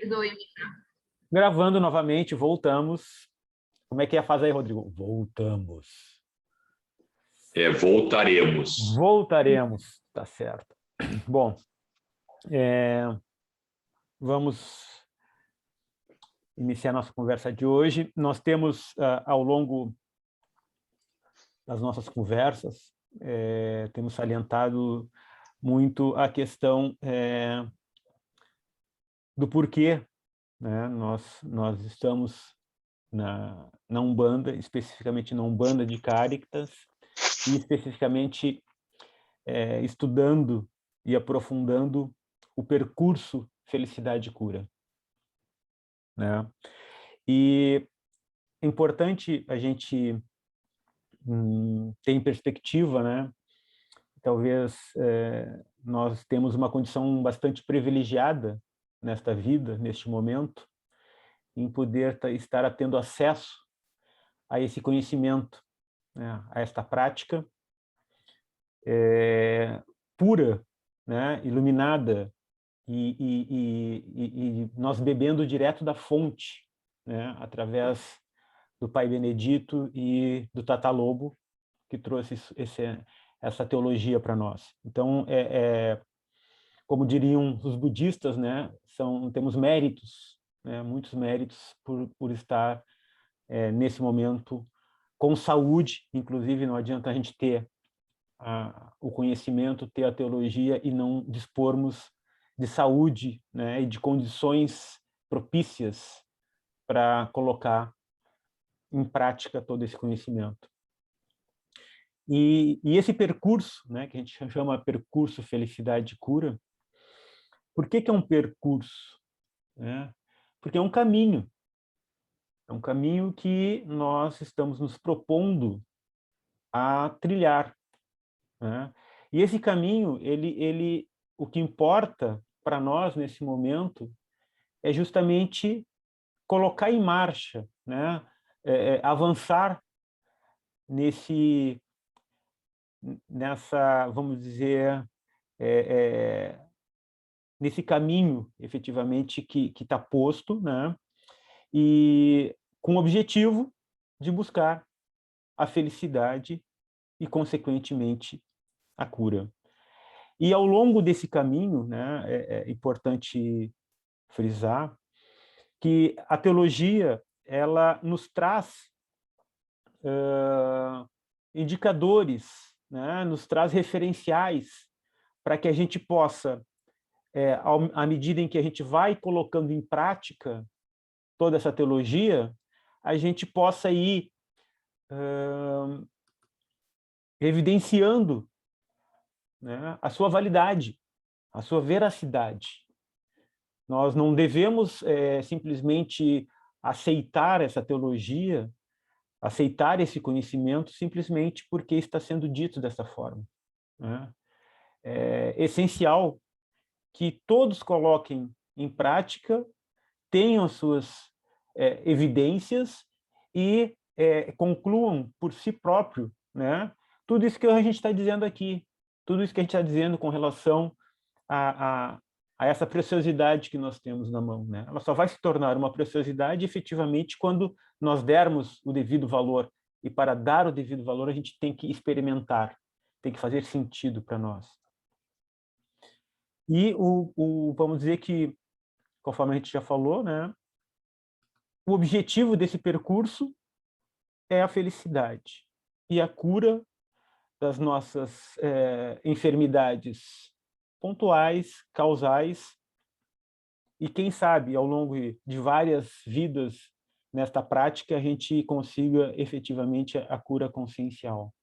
Doe. Gravando novamente, voltamos. Como é que é a fase aí, Rodrigo? Voltamos. Voltaremos. Voltaremos, tá certo. Bom, vamos iniciar nossa conversa de hoje. Nós temos, ao longo das nossas conversas, temos salientado muito a questão do porquê, né? Nós estamos na Umbanda, especificamente na Umbanda de Caritas, e especificamente estudando e aprofundando o percurso Felicidade e Cura, né? E é importante a gente ter em perspectiva, né? Talvez nós temos uma condição bastante privilegiada nesta vida, neste momento, em poder estar tendo acesso a esse conhecimento, né? A esta prática pura, né? Iluminada, e nós bebendo direto da fonte, né? Através do Pai Benedito e do Tata Lobo, que trouxe essa teologia para nós. Então, como diriam os budistas, né? Temos méritos, né? Muitos méritos por estar nesse momento com saúde. Inclusive, não adianta a gente ter o conhecimento, ter a teologia e não dispormos de saúde, né, e de condições propícias para colocar em prática todo esse conhecimento. E esse percurso, né, que a gente chama percurso Felicidade e Cura, por que é um percurso? Né? Porque é um caminho que nós estamos nos propondo a trilhar, né? E esse caminho, o que importa para nós nesse momento é justamente colocar em marcha, né? Avançar nessa, vamos dizer, nesse caminho, efetivamente, que está posto, né? E com o objetivo de buscar a felicidade e, consequentemente, a cura. E ao longo desse caminho, né, é importante frisar que a teologia ela nos traz indicadores, né, nos traz referenciais para que a gente possa, à medida em que a gente vai colocando em prática toda essa teologia, a gente possa ir evidenciando, né, a sua validade, a sua veracidade. Nós não devemos simplesmente aceitar essa teologia, aceitar esse conhecimento simplesmente porque está sendo dito dessa forma, né? É essencial que todos coloquem em prática, tenham as suas evidências e concluam por si próprio, né? Tudo isso que a gente está dizendo aqui, tudo isso que a gente está dizendo com relação a essa preciosidade que nós temos na mão, né? Ela só vai se tornar uma preciosidade efetivamente quando nós dermos o devido valor. E para dar o devido valor, a gente tem que experimentar, tem que fazer sentido para nós. E vamos dizer que, conforme a gente já falou, né, o objetivo desse percurso é a felicidade e a cura das nossas enfermidades pontuais, causais, e quem sabe, ao longo de várias vidas nesta prática, a gente consiga efetivamente a cura consciencial.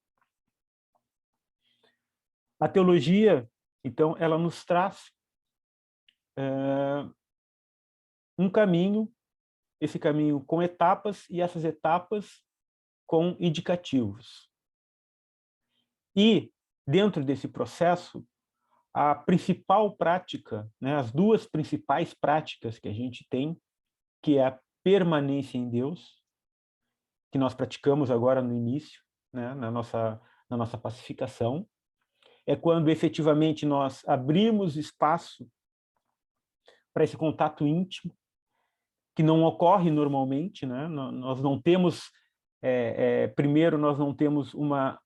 A teologia, então, ela nos traz um caminho, esse caminho com etapas, e essas etapas com indicativos. E, dentro desse processo, a principal prática, né, as duas principais práticas que a gente tem, que é a permanência em Deus, que nós praticamos agora no início, né, na nossa pacificação, é quando efetivamente nós abrimos espaço para esse contato íntimo, que não ocorre normalmente, né? Nós não temos, primeiro, nós não temos uma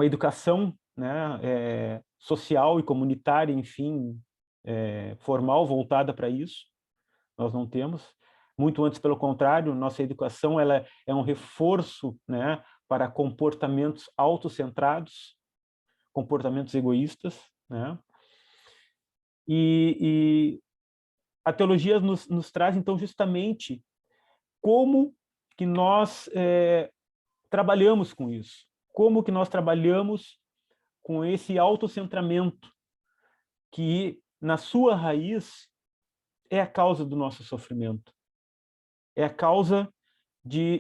educação, né, social e comunitária, enfim, formal, voltada para isso. Nós não temos. Muito antes, pelo contrário, nossa educação ela é um reforço, né, para comportamentos autocentrados, comportamentos egoístas, né? E a teologia nos traz, então, justamente como que nós trabalhamos com isso, como que nós trabalhamos com esse autocentramento que, na sua raiz, é a causa do nosso sofrimento, é a causa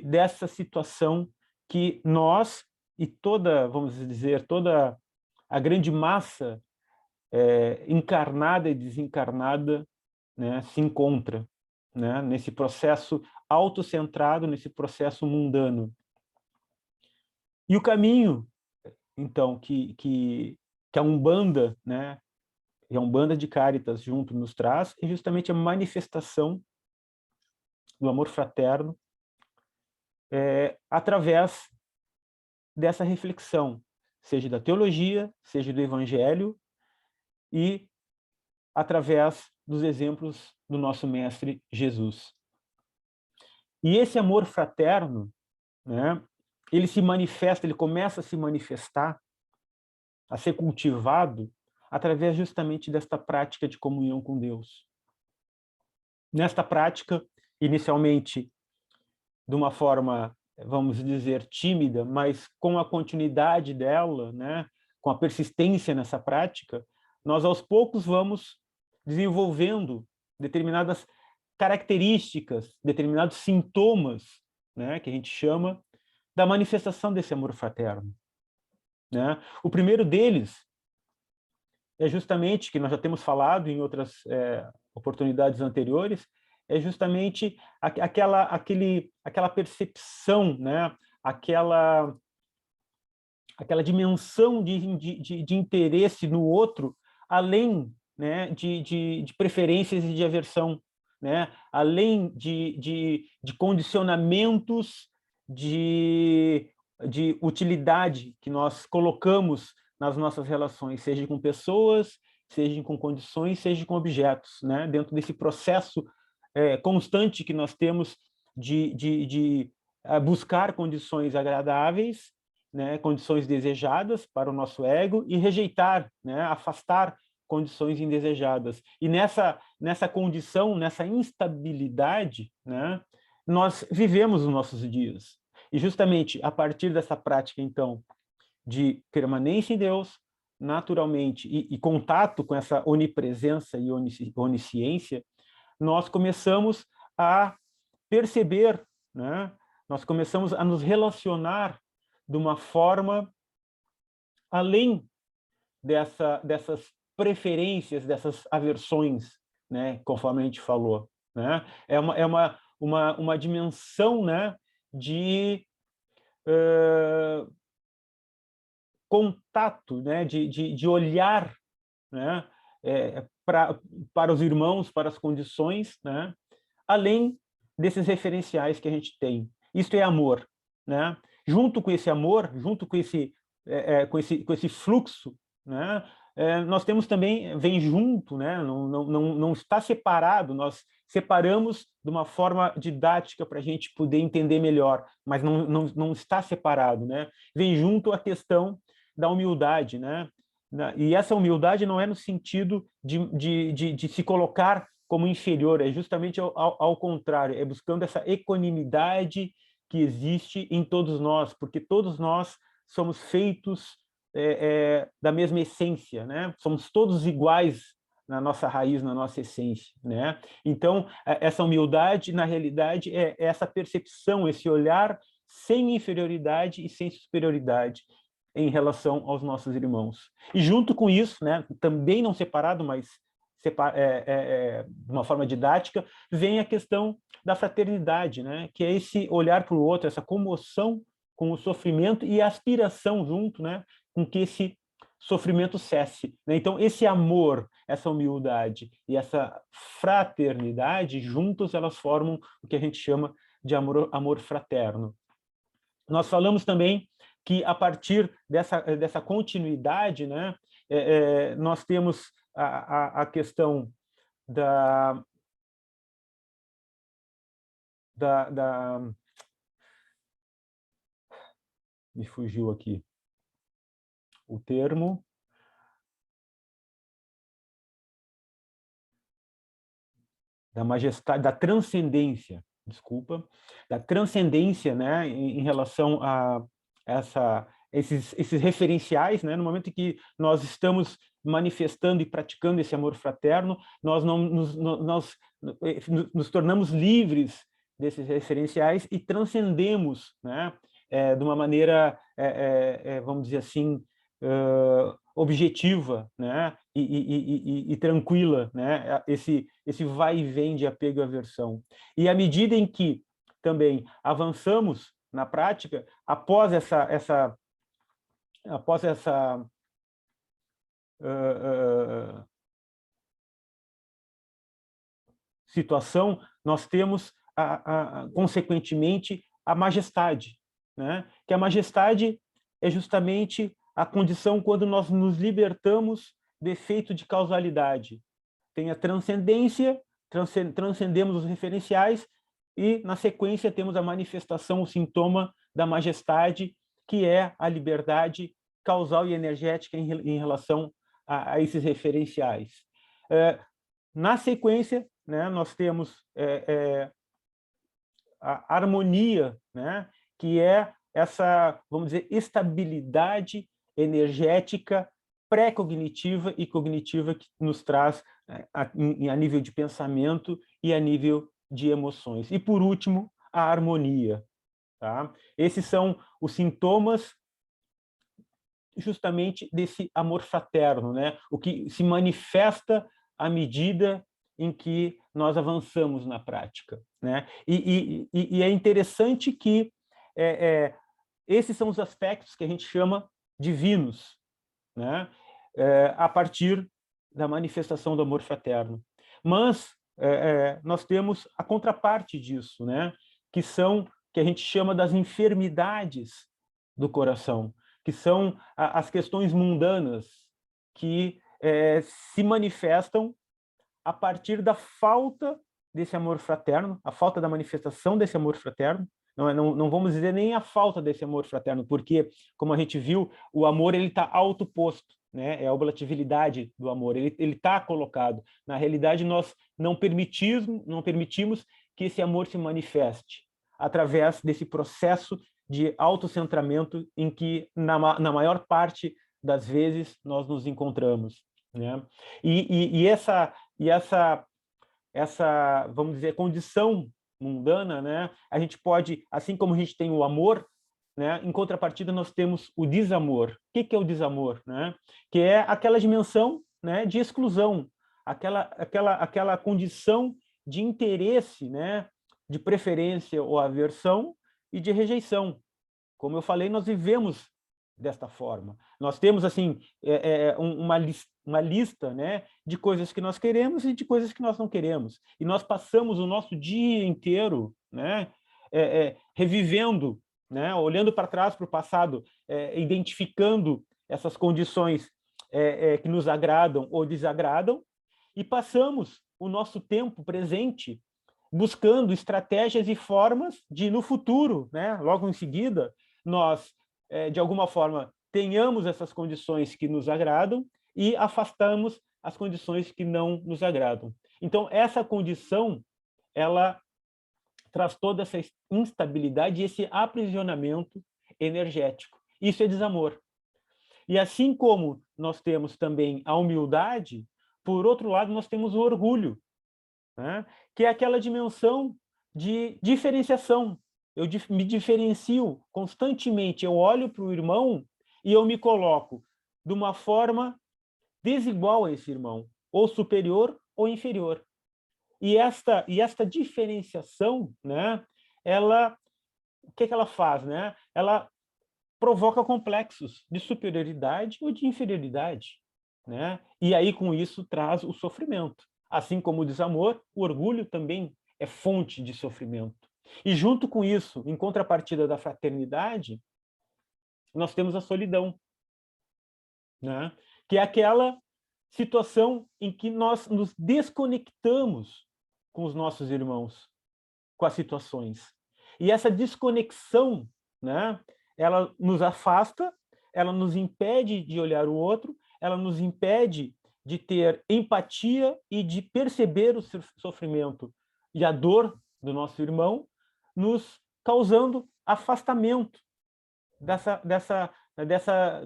dessa situação que nós e toda, vamos dizer, toda a grande massa encarnada e desencarnada, né, se encontra, né, nesse processo autocentrado, nesse processo mundano. E o caminho, então, que a Umbanda, né, e a Umbanda de Cáritas junto nos traz, é justamente a manifestação do amor fraterno através dessa reflexão, seja da teologia, seja do evangelho, e através dos exemplos do nosso mestre Jesus. E esse amor fraterno, né, ele se manifesta, ele começa a se manifestar, a ser cultivado, através justamente desta prática de comunhão com Deus. Nesta prática, inicialmente, de uma forma, vamos dizer, tímida, mas com a continuidade dela, né, com a persistência nessa prática, nós aos poucos vamos desenvolvendo determinadas características, determinados sintomas, né, que a gente chama da manifestação desse amor fraterno, né? O primeiro deles é justamente, que nós já temos falado em outras oportunidades anteriores, é justamente aquela percepção, né? aquela dimensão de interesse no outro, além, né, de preferências e de aversão, né? Além de condicionamentos de utilidade que nós colocamos nas nossas relações, seja com pessoas, seja com condições, seja com objetos, né? Dentro desse processo constante que nós temos de buscar condições agradáveis, né? Condições desejadas para o nosso ego, e rejeitar, né? Afastar condições indesejadas. E nessa condição, nessa instabilidade, né? Nós vivemos os nossos dias. E justamente a partir dessa prática, então, de permanência em Deus, naturalmente, e contato com essa onipresença e onisciência, nós começamos a perceber, né? Nós começamos a nos relacionar de uma forma além dessas preferências, dessas aversões, né? Conforme a gente falou, né? É uma dimensão, né? De contato, né? de olhar, né? Para os irmãos, para as condições, né? Além desses referenciais que a gente tem. Isto é amor, né? Junto com esse amor, junto com esse fluxo, né? Nós temos também, vem junto, né? Não está separado, nós separamos de uma forma didática para a gente poder entender melhor, mas não está separado, né? Vem junto a questão da humildade, né? E essa humildade não é no sentido de se colocar como inferior, é justamente ao contrário, é buscando essa equanimidade que existe em todos nós, porque todos nós somos feitos da mesma essência, né? Somos todos iguais na nossa raiz, na nossa essência, né? Então, essa humildade, na realidade, é essa percepção, esse olhar sem inferioridade e sem superioridade em relação aos nossos irmãos. E junto com isso, né, também não separado, mas de uma forma didática, vem a questão da fraternidade, né, que é esse olhar para o outro, essa comoção com o sofrimento e a aspiração junto, né, com que esse sofrimento cesse, né? Então, esse amor, essa humildade e essa fraternidade, juntos elas formam o que a gente chama de amor fraterno. Nós falamos também que, a partir dessa continuidade, né, nós temos a questão da me fugiu aqui o termo, da majestade, da transcendência, desculpa, da transcendência, né, em relação a esses referenciais, né, no momento em que nós estamos manifestando e praticando esse amor fraterno, nós nos tornamos livres desses referenciais e transcendemos, né, de uma maneira, vamos dizer assim, objetiva, né, e tranquila, né, esse vai e vem de apego e aversão. E à medida em que também avançamos na prática, após essa situação, nós temos, consequentemente, a majestade, né? Que a majestade é justamente a condição quando nós nos libertamos do efeito de causalidade. Tem a transcendência, transcendemos os referenciais e, na sequência, temos a manifestação, o sintoma da majestade, que é a liberdade causal e energética em relação a esses referenciais. Na sequência, né, nós temos a harmonia, né, que é essa, vamos dizer, estabilidade energética pré-cognitiva e cognitiva que nos traz a nível de pensamento e a nível de emoções. E, por último, a harmonia. Tá? Esses são os sintomas justamente desse amor fraterno, né? O que se manifesta à medida em que nós avançamos na prática, né? E é interessante que esses são os aspectos que a gente chama divinos, né? A partir da manifestação do amor fraterno. Mas nós temos a contraparte disso, né? Que a gente chama das enfermidades do coração, que são as questões mundanas que se manifestam a partir da falta desse amor fraterno, a falta da manifestação desse amor fraterno. Não vamos dizer nem a falta desse amor fraterno, porque, como a gente viu, o amor está autoposto, né? É a oblatividade do amor, ele está colocado. Na realidade, nós não permitimos que esse amor se manifeste através desse processo de autocentramento em que, na maior parte das vezes, nós nos encontramos, né? E essa, vamos dizer, condição mundana, né? A gente pode, assim como a gente tem o amor, né? Em contrapartida, nós temos o desamor. O que é o desamor, né? Que é aquela dimensão, né, de exclusão, aquela condição de interesse, né, de preferência ou aversão e de rejeição. Como eu falei, nós vivemos desta forma. Nós temos, assim, uma lista, né, de coisas que nós queremos e de coisas que nós não queremos. E nós passamos o nosso dia inteiro, né, revivendo, né, olhando para trás, para o passado, identificando essas condições que nos agradam ou desagradam, e passamos o nosso tempo presente buscando estratégias e formas de, no futuro, né, logo em seguida, nós, de alguma forma, tenhamos essas condições que nos agradam e afastamos as condições que não nos agradam. Então, essa condição, ela traz toda essa instabilidade e esse aprisionamento energético. Isso é desamor. E assim como nós temos também a humildade, por outro lado, nós temos o orgulho, né? Que é aquela dimensão de diferenciação. Eu me diferencio constantemente, eu olho para o irmão e eu me coloco de uma forma desigual a esse irmão, ou superior ou inferior. E esta diferenciação, né, o que ela faz? Né? Ela provoca complexos de superioridade ou de inferioridade, né? E aí, com isso, traz o sofrimento. Assim como o desamor, o orgulho também é fonte de sofrimento. E junto com isso, em contrapartida da fraternidade, nós temos a solidão, né? Que é aquela situação em que nós nos desconectamos com os nossos irmãos, com as situações. E essa desconexão, né, ela nos afasta, ela nos impede de olhar o outro, ela nos impede de ter empatia e de perceber o sofrimento e a dor do nosso irmão, nos causando afastamento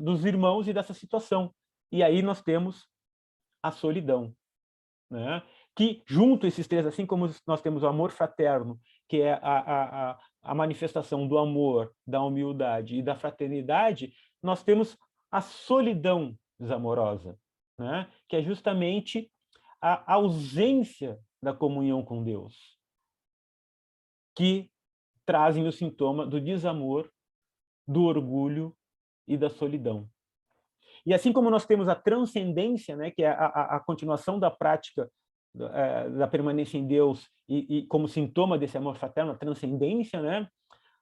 dos irmãos e dessa situação. E aí nós temos a solidão, né? Que junto esses três, assim como nós temos o amor fraterno, que é a manifestação do amor, da humildade e da fraternidade, nós temos a solidão desamorosa, né? Que é justamente a ausência da comunhão com Deus, que trazem o sintoma do desamor, do orgulho e da solidão. E assim como nós temos a transcendência, né, que é a continuação da prática da permanência em Deus e como sintoma desse amor fraterno, a transcendência, né?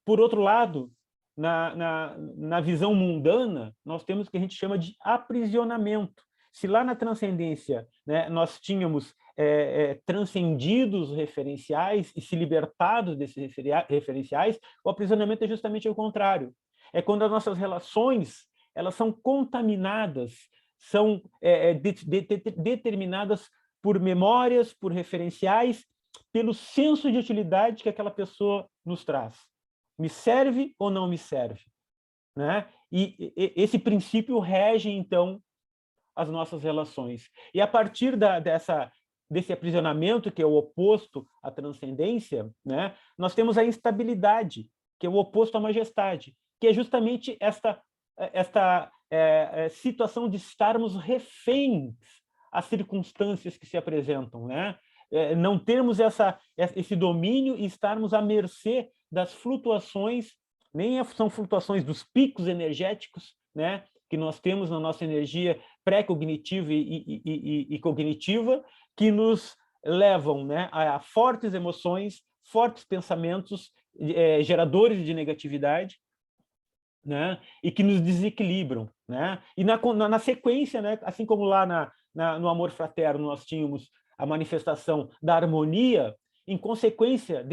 Por outro lado, na visão mundana, nós temos o que a gente chama de aprisionamento. Se lá na transcendência, né, nós tínhamos transcendido os referenciais e se libertados desses referenciais, o aprisionamento é justamente o contrário. É quando as nossas relações elas são contaminadas, são determinadas por memórias, por referenciais, pelo senso de utilidade que aquela pessoa nos traz. Me serve ou não me serve? Né? E esse princípio rege, então, as nossas relações. E a partir desse aprisionamento, que é o oposto à transcendência, né, nós temos a instabilidade, que é o oposto à majestade, que é justamente esta situação de estarmos reféns às circunstâncias que se apresentam, né? Não termos esse domínio e estarmos à mercê das flutuações, nem são flutuações dos picos energéticos, né, que nós temos na nossa energia pré-cognitiva e cognitiva, que nos levam, né, a fortes emoções, fortes pensamentos geradores de negatividade, né, e que nos desequilibram, né? E na sequência, né, assim como lá no amor fraterno nós tínhamos a manifestação da harmonia, em consequência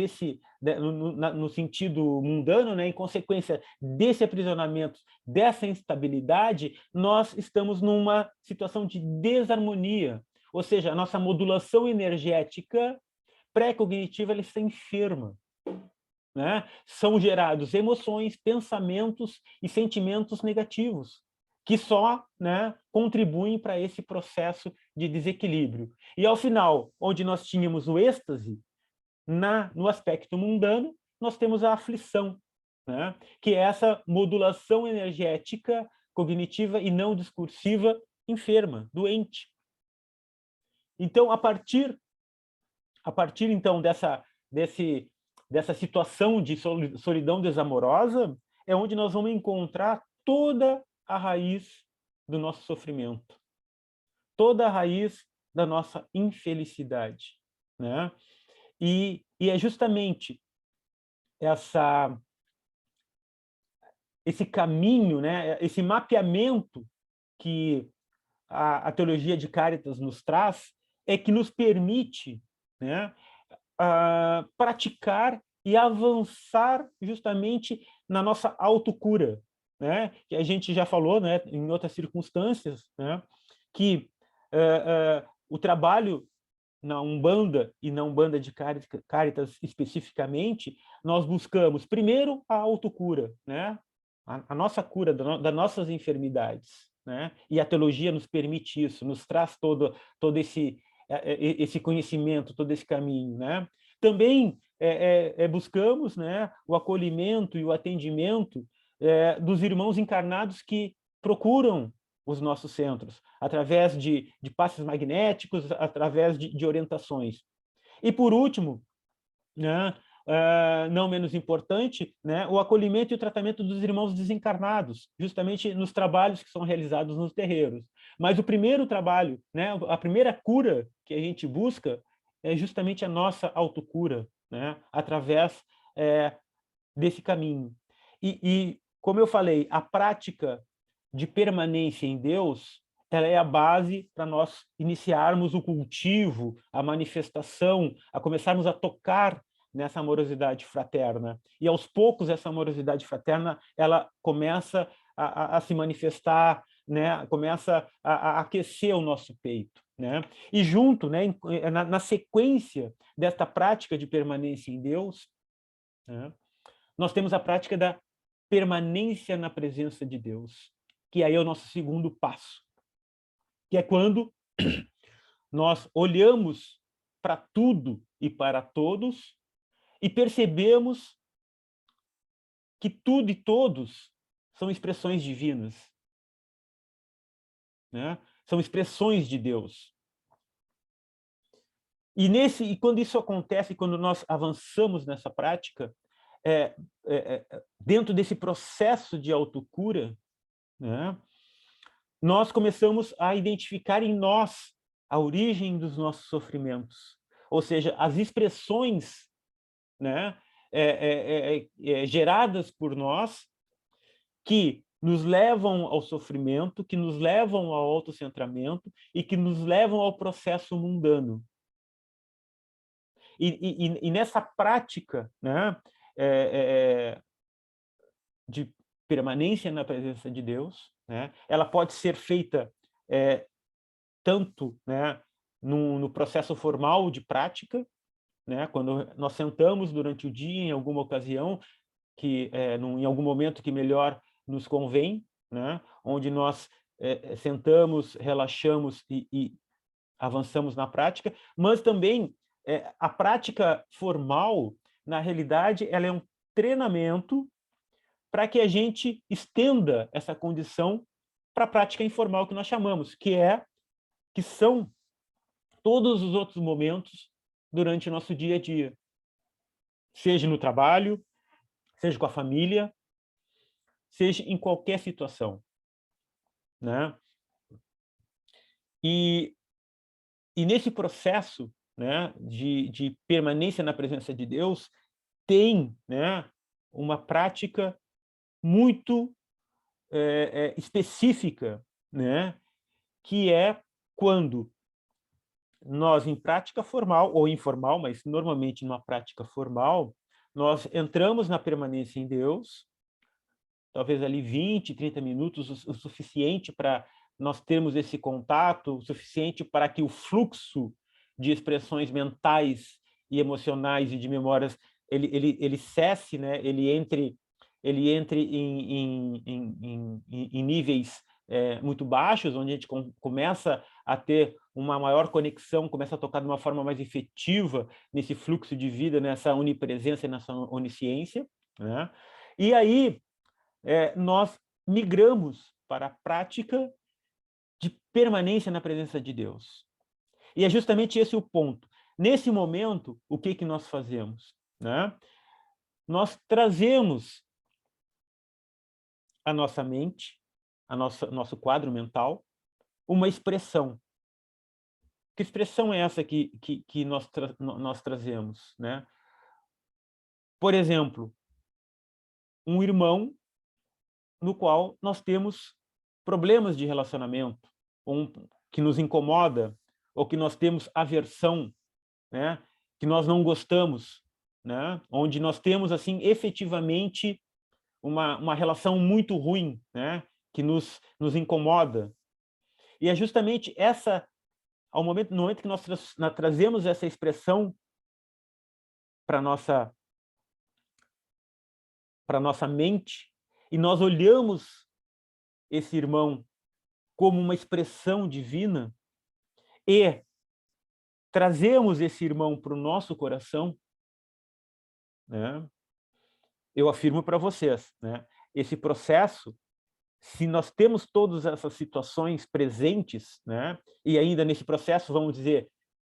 no sentido mundano, né, em consequência desse aprisionamento, dessa instabilidade, nós estamos numa situação de desarmonia, ou seja, a nossa modulação energética pré-cognitiva ela está enferma. Né? São gerados emoções, pensamentos e sentimentos negativos, que só, né, contribuem para esse processo de desequilíbrio. E, ao final, onde nós tínhamos o êxtase, no aspecto mundano, nós temos a aflição, né, que é essa modulação energética, cognitiva e não discursiva enferma, doente. Então, a partir então dessa situação de solidão desamorosa, é onde nós vamos encontrar toda a raiz do nosso sofrimento, toda a raiz da nossa infelicidade, né? E é justamente esse caminho, né? Esse mapeamento que a teologia de Cáritas nos traz, é que nos permite, né, praticar e avançar justamente na nossa autocura, né? Que a gente já falou, né, em outras circunstâncias, né, que o trabalho na Umbanda e na Umbanda de Cáritas especificamente, nós buscamos primeiro a autocura, né? A nossa cura das nossas enfermidades, né? E a teologia nos permite isso, nos traz todo esse conhecimento, todo esse caminho, né? Também buscamos, né, o acolhimento e o atendimento dos irmãos encarnados que procuram os nossos centros, através de passes magnéticos, através de orientações. E, por último, né, não menos importante, né, o acolhimento e o tratamento dos irmãos desencarnados, justamente nos trabalhos que são realizados nos terreiros. Mas o primeiro trabalho, né, a primeira cura que a gente busca é justamente a nossa autocura, né, através desse caminho. Como eu falei, a prática de permanência em Deus, ela é a base para nós iniciarmos o cultivo, a manifestação, a começarmos a tocar nessa amorosidade fraterna. E aos poucos essa amorosidade fraterna, ela começa a se manifestar, né? Começa a aquecer o nosso peito, né? E junto, né, na sequência desta prática de permanência em Deus, né, nós temos a prática da permanência na presença de Deus, que aí é o nosso segundo passo, que é quando nós olhamos para tudo e para todos e percebemos que tudo e todos são expressões divinas, né? São expressões de Deus. E quando isso acontece, quando nós avançamos nessa prática, dentro desse processo de autocura, né, nós começamos a identificar em nós a origem dos nossos sofrimentos, ou seja, as expressões, né, geradas por nós que nos levam ao sofrimento, que nos levam ao autocentramento e que nos levam ao processo mundano. E nessa prática, né, de permanência na presença de Deus, né, ela pode ser feita tanto, né, no processo formal de prática, né, quando nós sentamos durante o dia em alguma ocasião, que em algum momento que melhor nos convém, né, onde nós sentamos, relaxamos e avançamos na prática, mas também a prática formal, na realidade, ela é um treinamento para que a gente estenda essa condição para a prática informal que nós chamamos, que são todos os outros momentos durante o nosso dia a dia, seja no trabalho, seja com a família, seja em qualquer situação, né? E nesse processo, né, de permanência na presença de Deus, tem, né, uma prática muito específica, né, que é quando nós, em prática formal ou informal, mas normalmente numa prática formal, nós entramos na permanência em Deus, talvez ali 20, 30 minutos, o suficiente para nós termos esse contato, o suficiente para que o fluxo de expressões mentais e emocionais e de memórias ele cesse, né? Ele entre em níveis muito baixos, onde a gente começa a ter uma maior conexão, começa a tocar de uma forma mais efetiva nesse fluxo de vida, nessa onipresença e nessa onisciência, né? E aí nós migramos para a prática de permanência na presença de Deus. E é justamente esse o ponto. Nesse momento, o que nós fazemos, né? Nós trazemos a nossa mente, nosso quadro mental, uma expressão. Que expressão é essa que nós trazemos, né? Por exemplo, um irmão no qual nós temos problemas de relacionamento, que nos incomoda, ou que nós temos aversão, né? Que nós não gostamos, né? Onde nós temos assim efetivamente uma relação muito ruim, né? Que nos incomoda. E é justamente no momento que nós trazemos essa expressão para nossa mente, e nós olhamos esse irmão como uma expressão divina, e trazemos esse irmão para o nosso coração, né? Eu afirmo para vocês, né? Esse processo, se nós temos todas essas situações presentes, né? E ainda nesse processo, vamos dizer,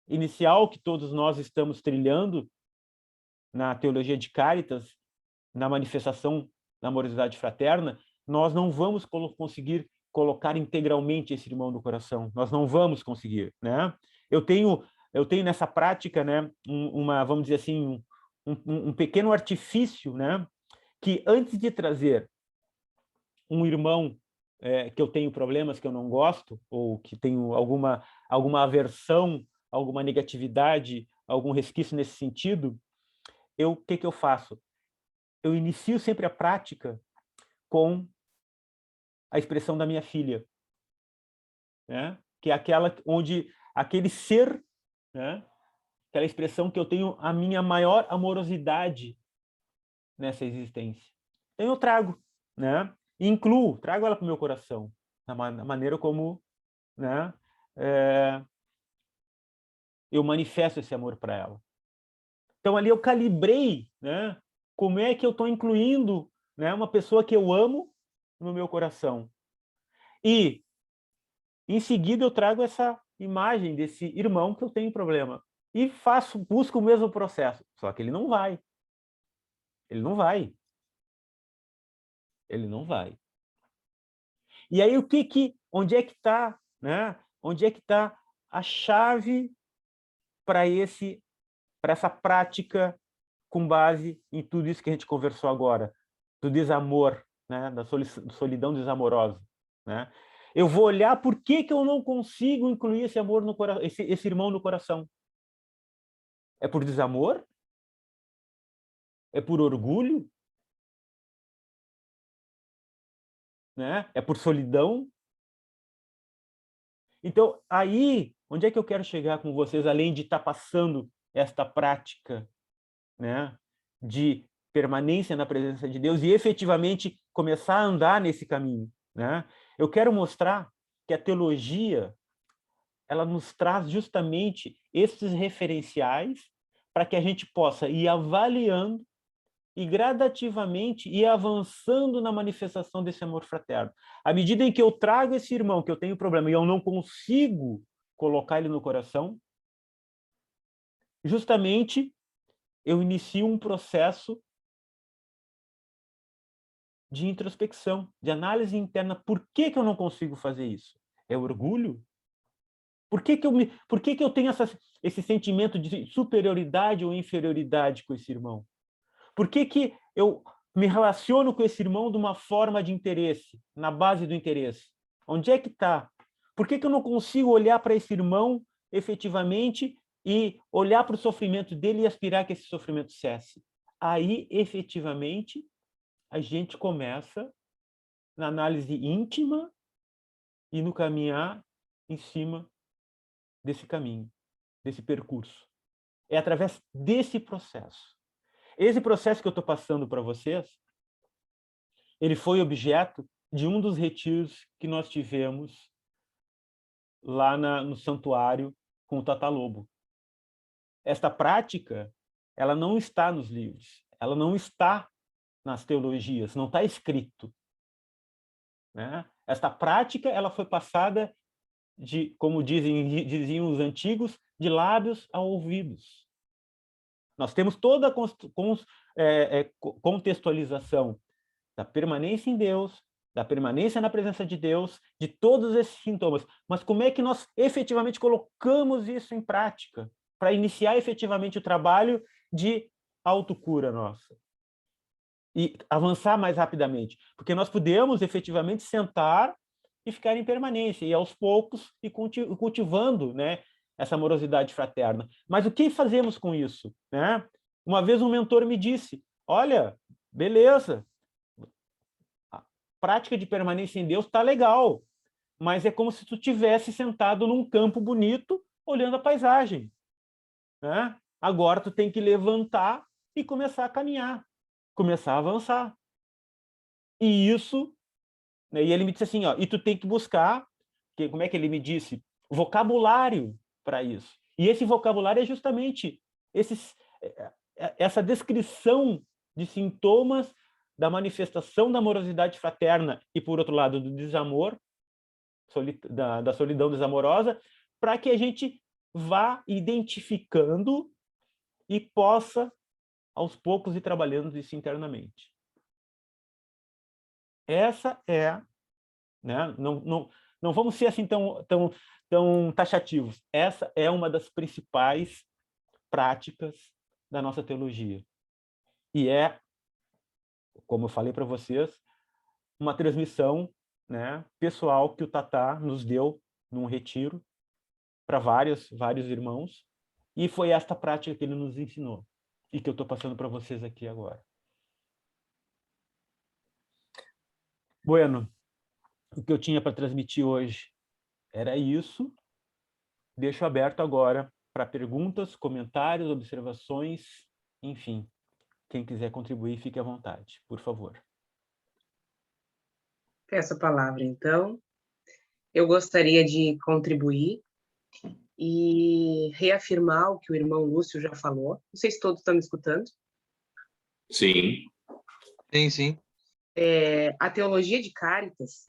inicial que todos nós estamos trilhando, na teologia de Caritas, na manifestação da amorosidade fraterna, nós não vamos conseguir colocar integralmente esse irmão no coração. Nós não vamos conseguir, né? Eu tenho nessa prática, né, vamos dizer assim, um pequeno artifício, né, que antes de trazer um irmão que eu tenho problemas que eu não gosto, ou que tenho alguma aversão, alguma negatividade, algum resquício nesse sentido, o que eu faço? Eu inicio sempre a prática com a expressão da minha filha, né? Que é aquela onde aquele ser, né? Aquela expressão que eu tenho a minha maior amorosidade nessa existência. Então eu trago, né? Incluo, trago ela para o meu coração, da maneira como, né? Eu manifesto esse amor para ela. Então ali eu calibrei, né? Como é que eu estou incluindo, né, uma pessoa que eu amo no meu coração. E em seguida eu trago essa imagem desse irmão que eu tenho problema e busco o mesmo processo, só que ele não vai. Ele não vai. Ele não vai. E aí onde é que está, né? Onde é que está a chave para essa prática com base em tudo isso que a gente conversou agora, do desamor, né? Da solidão desamorosa, né? Eu vou olhar por que eu não consigo incluir esse amor no coração, esse irmão no coração. É por desamor? É por orgulho? Né? É por solidão? Então, aí, onde é que eu quero chegar com vocês, além de estar passando esta prática, né, de permanência na presença de Deus e efetivamente começar a andar nesse caminho, né? Eu quero mostrar que a teologia, ela nos traz justamente esses referenciais para que a gente possa ir avaliando e gradativamente ir avançando na manifestação desse amor fraterno. À medida em que eu trago esse irmão que eu tenho problema e eu não consigo colocar ele no coração, justamente eu inicio um processo de introspecção, de análise interna. Por que eu não consigo fazer isso? É orgulho? Por que eu tenho esse sentimento de superioridade ou inferioridade com esse irmão? Por que eu me relaciono com esse irmão de uma forma de interesse, na base do interesse? Onde é que está? Por que eu não consigo olhar para esse irmão efetivamente e olhar para o sofrimento dele e aspirar que esse sofrimento cesse? Aí, efetivamente, a gente começa na análise íntima e no caminhar em cima desse caminho, desse percurso. É através desse processo. Esse processo que eu estou passando para vocês, ele foi objeto de um dos retiros que nós tivemos lá no santuário com o Tata Lobo. Esta prática, ela não está nos livros, ela não está nas teologias, não está escrito, né? Esta prática, ela foi passada como diziam os antigos, de lábios a ouvidos. Nós temos toda a contextualização da permanência em Deus, da permanência na presença de Deus, de todos esses sintomas. Mas como é que nós efetivamente colocamos isso em prática para iniciar efetivamente o trabalho de autocura nossa? E avançar mais rapidamente. Porque nós podemos efetivamente sentar e ficar em permanência, e aos poucos e cultivando, né, essa amorosidade fraterna. Mas o que fazemos com isso? Né? Uma vez um mentor me disse, olha, beleza, a prática de permanência em Deus está legal, mas é como se tu tivesse sentado num campo bonito, olhando a paisagem. Né? Agora tu tem que levantar e começar a caminhar, começar a avançar. E isso, né, e ele me disse assim, ó, e tu tem que buscar, como é que ele me disse? Vocabulário para isso. E esse vocabulário é justamente essa descrição de sintomas da manifestação da amorosidade fraterna e, por outro lado, do desamor, da solidão desamorosa, para que a gente vá identificando e possa aos poucos e trabalhando isso internamente. Essa é, né, não vamos ser assim tão taxativos. Essa é uma das principais práticas da nossa teologia. E é, como eu falei para vocês, uma transmissão, né, pessoal que o Tatá nos deu num retiro para vários irmãos, e foi esta prática que ele nos ensinou e que eu estou passando para vocês aqui agora. Bueno, o que eu tinha para transmitir hoje era isso. Deixo aberto agora para perguntas, comentários, observações, enfim. Quem quiser contribuir, fique à vontade, por favor. Peço a palavra, então. Eu gostaria de contribuir e reafirmar o que o irmão Lúcio já falou. Não sei se todos estão me escutando. Sim. Sim. A teologia de Cáritas,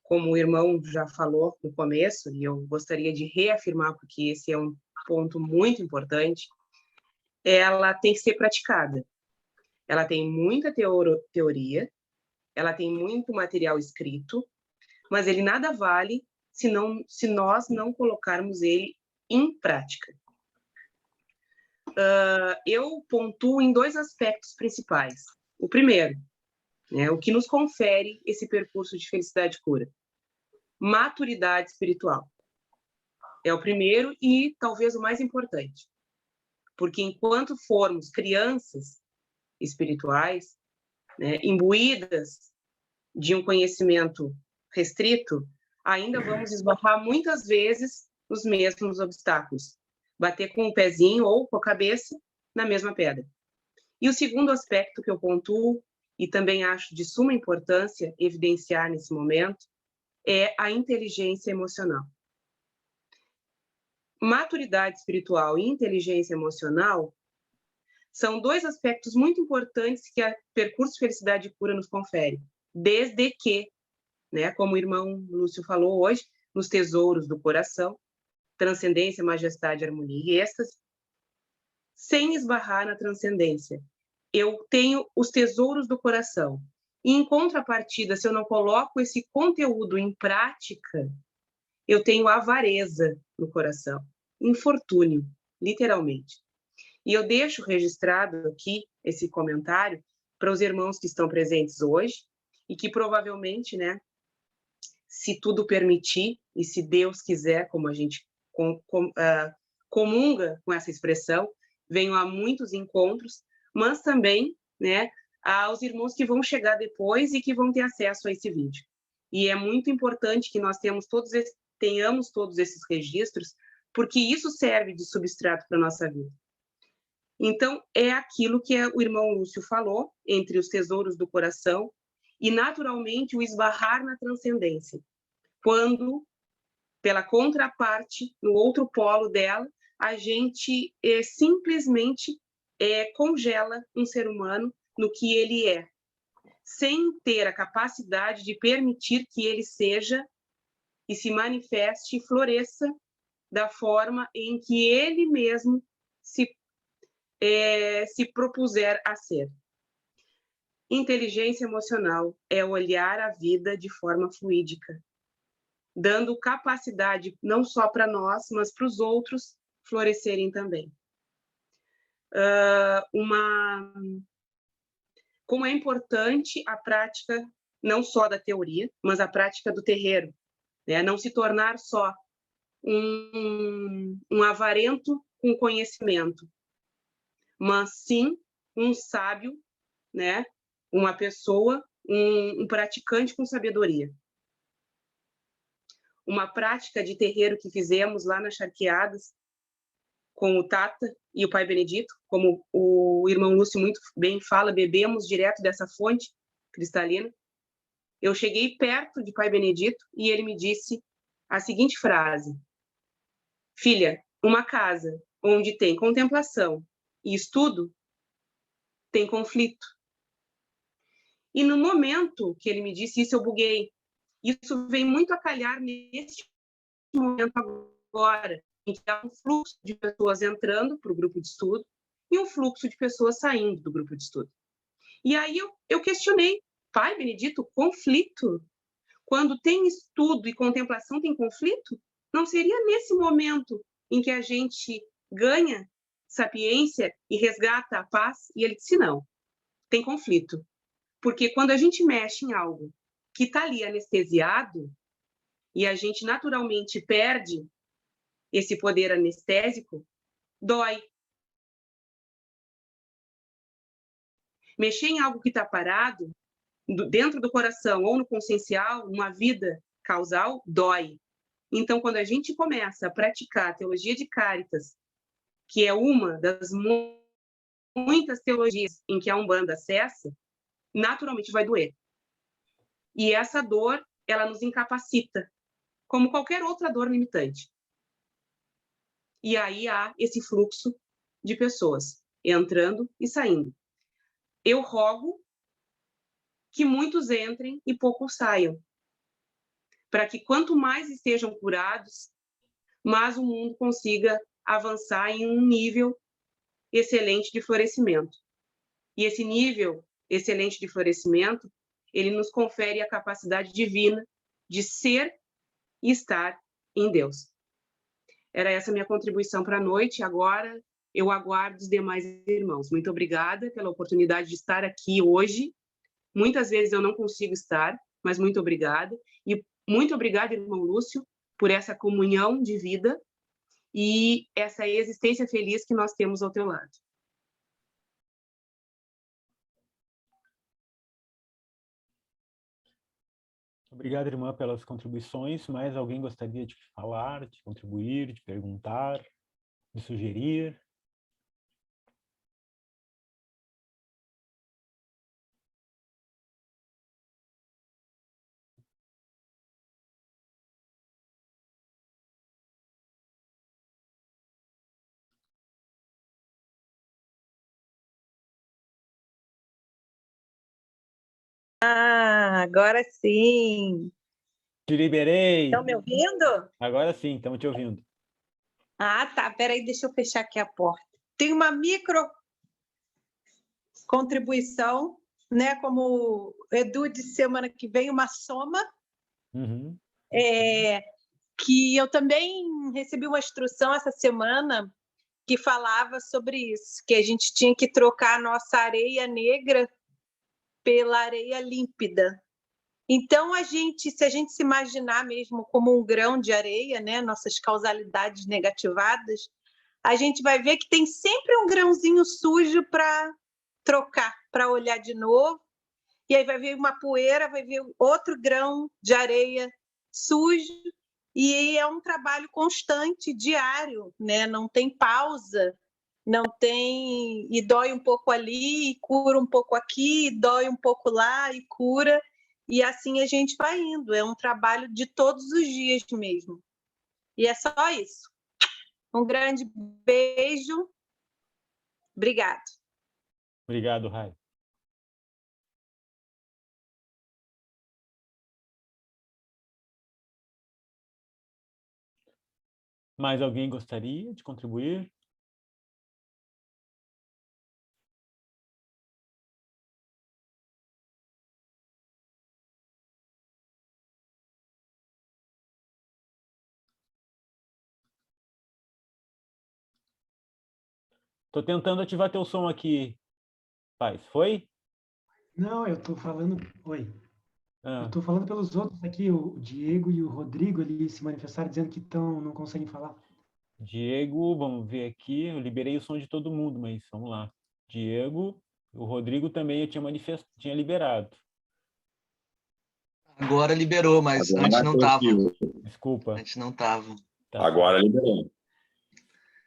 como o irmão já falou no começo, e eu gostaria de reafirmar, porque esse é um ponto muito importante, ela tem que ser praticada. Ela tem muita teoria, ela tem muito material escrito, mas ele nada vale se nós não colocarmos ele em prática. Eu pontuo em 2 aspectos principais. O primeiro, né, o que nos confere esse percurso de felicidade e cura? Maturidade espiritual. É o primeiro e talvez o mais importante. Porque enquanto formos crianças espirituais, né, imbuídas de um conhecimento restrito, ainda vamos esbarrar muitas vezes nos mesmos obstáculos. Bater com o pezinho ou com a cabeça na mesma pedra. E o segundo aspecto que eu pontuo, e também acho de suma importância evidenciar nesse momento, é a inteligência emocional. Maturidade espiritual e inteligência emocional são 2 aspectos muito importantes que a Percurso Felicidade e Cura nos confere, desde que, né, como o irmão Lúcio falou hoje, nos tesouros do coração, transcendência, majestade, harmonia e êxtase, sem esbarrar na transcendência. Eu tenho os tesouros do coração. E, em contrapartida, se eu não coloco esse conteúdo em prática, eu tenho avareza no coração, infortúnio, literalmente. E eu deixo registrado aqui esse comentário para os irmãos que estão presentes hoje e que provavelmente, né, se tudo permitir e se Deus quiser, como a gente comunga com essa expressão, venham a muitos encontros, mas também, né, aos irmãos que vão chegar depois e que vão ter acesso a esse vídeo. E é muito importante que nós tenhamos todos esses registros, porque isso serve de substrato para a nossa vida. Então, é aquilo que o irmão Lúcio falou, entre os tesouros do coração, e, naturalmente, o esbarrar na transcendência. Quando, pela contraparte, no outro polo dela, a gente simplesmente congela um ser humano no que ele é, sem ter a capacidade de permitir que ele seja e se manifeste e floresça da forma em que ele mesmo se propuser a ser. Inteligência emocional é olhar a vida de forma fluídica, dando capacidade não só para nós, mas para os outros florescerem também. Como é importante a prática não só da teoria, mas a prática do terreiro, né? Não se tornar só um avarento com conhecimento, mas sim um sábio, né? Uma pessoa, um praticante com sabedoria. Uma prática de terreiro que fizemos lá nas Charqueadas, com o Tata e o Pai Benedito, como o irmão Lúcio muito bem fala, bebemos direto dessa fonte cristalina. Eu cheguei perto de Pai Benedito e ele me disse a seguinte frase: filha, uma casa onde tem contemplação e estudo tem conflito. E no momento que ele me disse isso, eu buguei. Isso vem muito a calhar neste momento agora, em que há um fluxo de pessoas entrando para o grupo de estudo e um fluxo de pessoas saindo do grupo de estudo. E aí eu questionei, Pai Benedito, conflito? Quando tem estudo e contemplação tem conflito? Não seria nesse momento em que a gente ganha sapiência e resgata a paz? E ele disse, não, tem conflito. Porque quando a gente mexe em algo que está ali anestesiado, e a gente naturalmente perde esse poder anestésico, dói. Mexer em algo que está parado, dentro do coração ou no consciencial, uma vida causal, dói. Então, quando a gente começa a praticar a teologia de Caritas, que é uma das muitas teologias em que a Umbanda acessa, naturalmente vai doer. E essa dor, ela nos incapacita, como qualquer outra dor limitante. E aí há esse fluxo de pessoas entrando e saindo. Eu rogo que muitos entrem e poucos saiam, para que quanto mais estejam curados, mais o mundo consiga avançar em um nível excelente de florescimento. E esse nível excelente de florescimento, ele nos confere a capacidade divina de ser e estar em Deus. Era essa a minha contribuição para a noite. Agora eu aguardo os demais irmãos. Muito obrigada pela oportunidade de estar aqui hoje. Muitas vezes eu não consigo estar, mas muito obrigada. E muito obrigada, irmão Lúcio, por essa comunhão de vida e essa existência feliz que nós temos ao teu lado. Obrigado, irmã, pelas contribuições. Mais alguém gostaria de falar, de contribuir, de perguntar, de sugerir? Ah, agora sim. Te liberei! Estão me ouvindo? Agora sim, estamos te ouvindo. Ah, tá. Peraí, deixa eu fechar aqui a porta. Tem uma micro contribuição, né? Como o Edu disse semana que vem, uma soma. Uhum. Que eu também recebi uma instrução essa semana que falava sobre isso, que a gente tinha que trocar a nossa areia negra pela areia límpida. Então, se a gente se imaginar mesmo como um grão de areia, né, nossas causalidades negativadas, a gente vai ver que tem sempre um grãozinho sujo para trocar, para olhar de novo, e aí vai ver uma poeira, vai ver outro grão de areia sujo, e é um trabalho constante, diário, né? Não tem pausa, não tem... E dói um pouco ali, e cura um pouco aqui, e dói um pouco lá, e cura, e assim a gente vai indo. É um trabalho de todos os dias mesmo. E é só isso. Um grande beijo. Obrigado. Obrigado, Rai. Mais alguém gostaria de contribuir? Estou tentando ativar teu som aqui, Paz. Foi? Não, eu estou falando. Oi. Eu Ah, estou falando pelos outros aqui, o Diego e o Rodrigo, eles se manifestaram dizendo que não conseguem falar. Diego, vamos ver aqui. Eu liberei o som de todo mundo, mas vamos lá. Diego, o Rodrigo também eu tinha liberado. Agora liberou, mas Agora antes não estava. conseguiu. Desculpa. Antes não estava. Tá Agora liberou.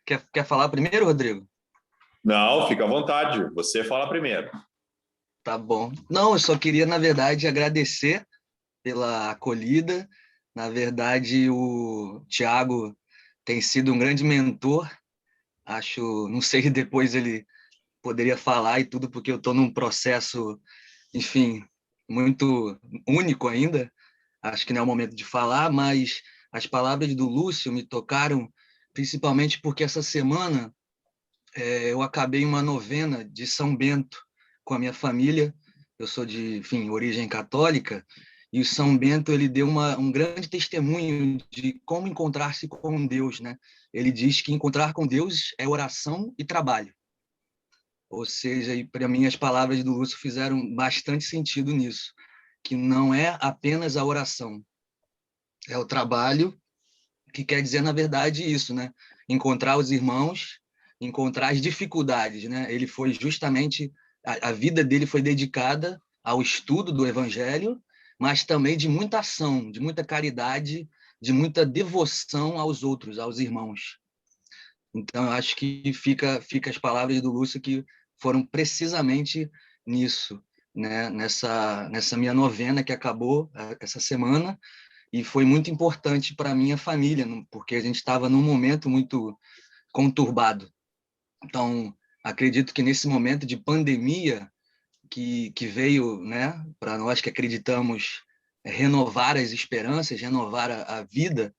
Quer falar primeiro, Rodrigo? Não, fica à vontade. Você fala primeiro. Tá bom. Não, eu só queria, na verdade, agradecer pela acolhida. Na verdade, o Tiago tem sido um grande mentor. Acho, não sei, depois ele poderia falar e tudo, porque eu estou num processo, enfim, muito único ainda. Acho que não é o momento de falar, mas as palavras do Lúcio me tocaram, principalmente porque essa semana eu acabei uma novena de São Bento com a minha família. Eu sou de, enfim, origem católica, e o São Bento ele deu um grande testemunho de como encontrar-se com Deus, né? Ele diz que encontrar com Deus é oração e trabalho. Ou seja, para mim as palavras do Lúcio fizeram bastante sentido nisso, que não é apenas a oração, é o trabalho, que quer dizer, na verdade, isso, né? Encontrar os irmãos, encontrar as dificuldades, né? Ele foi justamente, a vida dele foi dedicada ao estudo do Evangelho, mas também de muita ação, de muita caridade, de muita devoção aos outros, aos irmãos. Então, eu acho que fica as palavras do Lúcio que foram precisamente nisso, né? Nessa minha novena que acabou essa semana, e foi muito importante para a minha família, porque a gente estava num momento muito conturbado. Então, acredito que nesse momento de pandemia que veio, né, para nós que acreditamos renovar as esperanças, renovar a vida,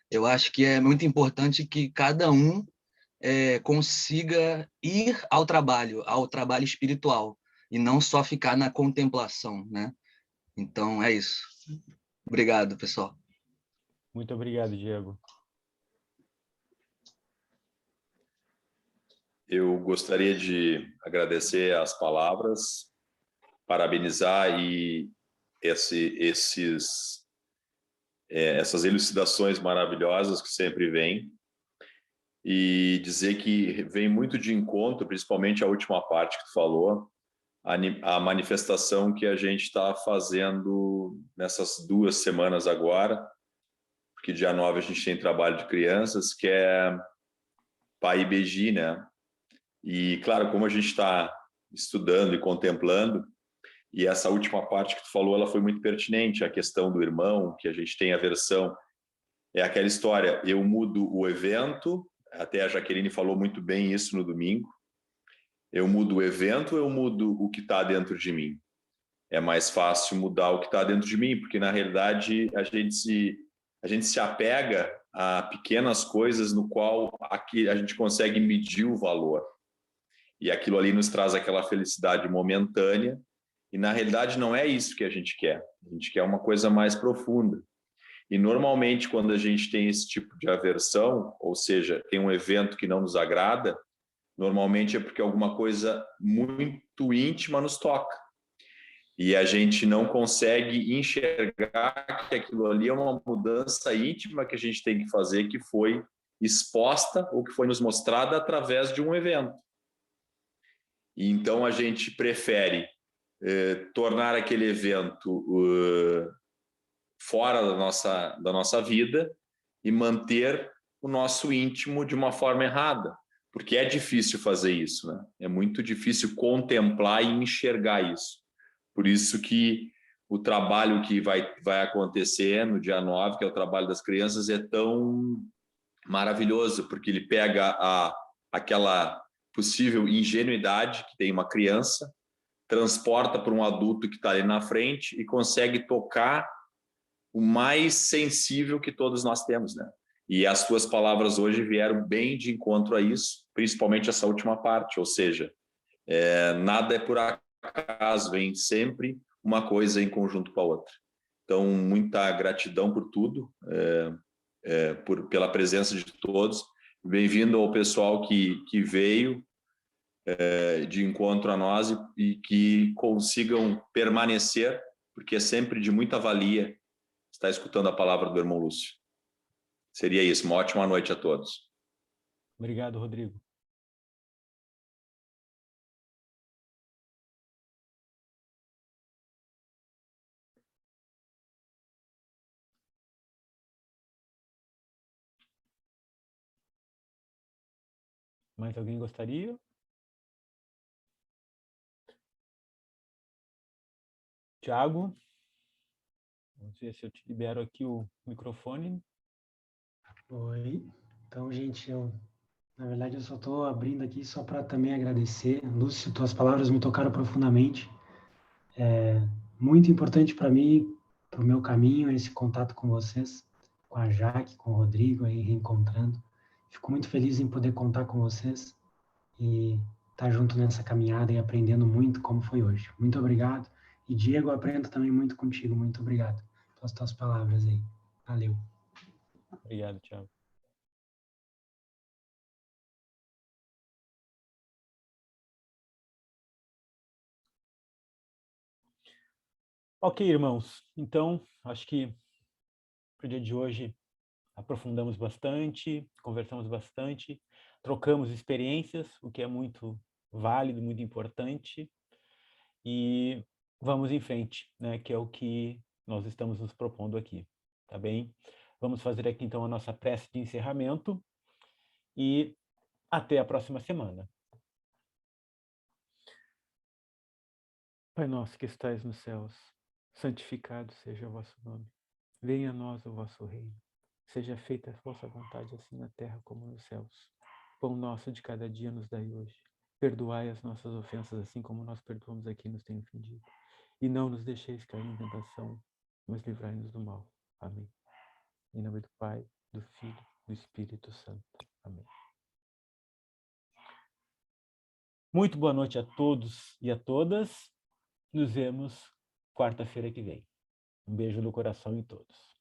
eu acho que é muito importante que cada um consiga ir ao trabalho espiritual, e não só ficar na contemplação, né? Então, é isso. Obrigado, pessoal. Muito obrigado, Diego. Eu gostaria de agradecer as palavras, parabenizar essas elucidações maravilhosas que sempre vêm, e dizer que vem muito de encontro, principalmente a última parte que tu falou, a manifestação que a gente está fazendo nessas 2 semanas agora, porque dia 9 a gente tem trabalho de crianças, que é Pai e Beji, né? E, claro, como a gente está estudando e contemplando, e essa última parte que tu falou, ela foi muito pertinente, a questão do irmão, que a gente tem aversão. É aquela história, eu mudo o evento, até a Jaqueline falou muito bem isso no domingo, eu mudo o evento, eu mudo o que está dentro de mim. É mais fácil mudar o que está dentro de mim, porque, na realidade, a gente se apega a pequenas coisas no qual aqui a gente consegue medir o valor. E aquilo ali nos traz aquela felicidade momentânea, e na realidade não é isso que a gente quer. A gente quer uma coisa mais profunda. E normalmente quando a gente tem esse tipo de aversão, ou seja, tem um evento que não nos agrada, normalmente é porque alguma coisa muito íntima nos toca. E a gente não consegue enxergar que aquilo ali é uma mudança íntima que a gente tem que fazer, que foi exposta ou que foi nos mostrada através de um evento. E então a gente prefere tornar aquele evento fora da nossa vida e manter o nosso íntimo de uma forma errada, porque é difícil fazer isso, né? É muito difícil contemplar e enxergar isso. Por isso que o trabalho que vai acontecer no dia 9, que é o trabalho das crianças, é tão maravilhoso, porque ele pega aquela possível ingenuidade que tem uma criança, transporta para um adulto que está ali na frente e consegue tocar o mais sensível que todos nós temos, né? E as tuas palavras hoje vieram bem de encontro a isso, principalmente essa última parte, ou seja, nada é por acaso, vem sempre uma coisa em conjunto com a outra. Então, muita gratidão por tudo, pela presença de todos. Bem-vindo ao pessoal que veio de encontro a nós e que consigam permanecer, porque é sempre de muita valia estar escutando a palavra do irmão Lúcio. Seria isso. Uma ótima noite a todos. Obrigado, Rodrigo. Mais alguém gostaria? Tiago? Vamos ver se eu te libero aqui o microfone. Oi. Então, gente, na verdade, eu só estou abrindo aqui só para também agradecer. Lúcio, tuas palavras me tocaram profundamente. É muito importante para mim, para o meu caminho, esse contato com vocês, com a Jaque, com o Rodrigo, aí reencontrando. Fico muito feliz em poder contar com vocês e estar junto nessa caminhada e aprendendo muito como foi hoje. Muito obrigado. E Diego, eu aprendo também muito contigo. Muito obrigado pelas tuas palavras aí. Valeu. Obrigado, Thiago. Ok, irmãos. Então, acho que para o dia de hoje aprofundamos bastante, conversamos bastante, trocamos experiências, o que é muito válido, muito importante, e vamos em frente, né, que é o que nós estamos nos propondo aqui, tá bem? Vamos fazer aqui, então, a nossa prece de encerramento e até a próxima semana. Pai nosso que estais nos céus, santificado seja o vosso nome. Venha a nós o vosso reino. Seja feita a vossa vontade, assim na terra como nos céus. Pão nosso de cada dia nos dai hoje. Perdoai as nossas ofensas, assim como nós perdoamos a quem nos tem ofendido. E não nos deixeis cair em tentação, mas livrai-nos do mal. Amém. Em nome do Pai, do Filho, do Espírito Santo. Amém. Muito boa noite a todos e a todas. Nos vemos quarta-feira que vem. Um beijo no coração em todos.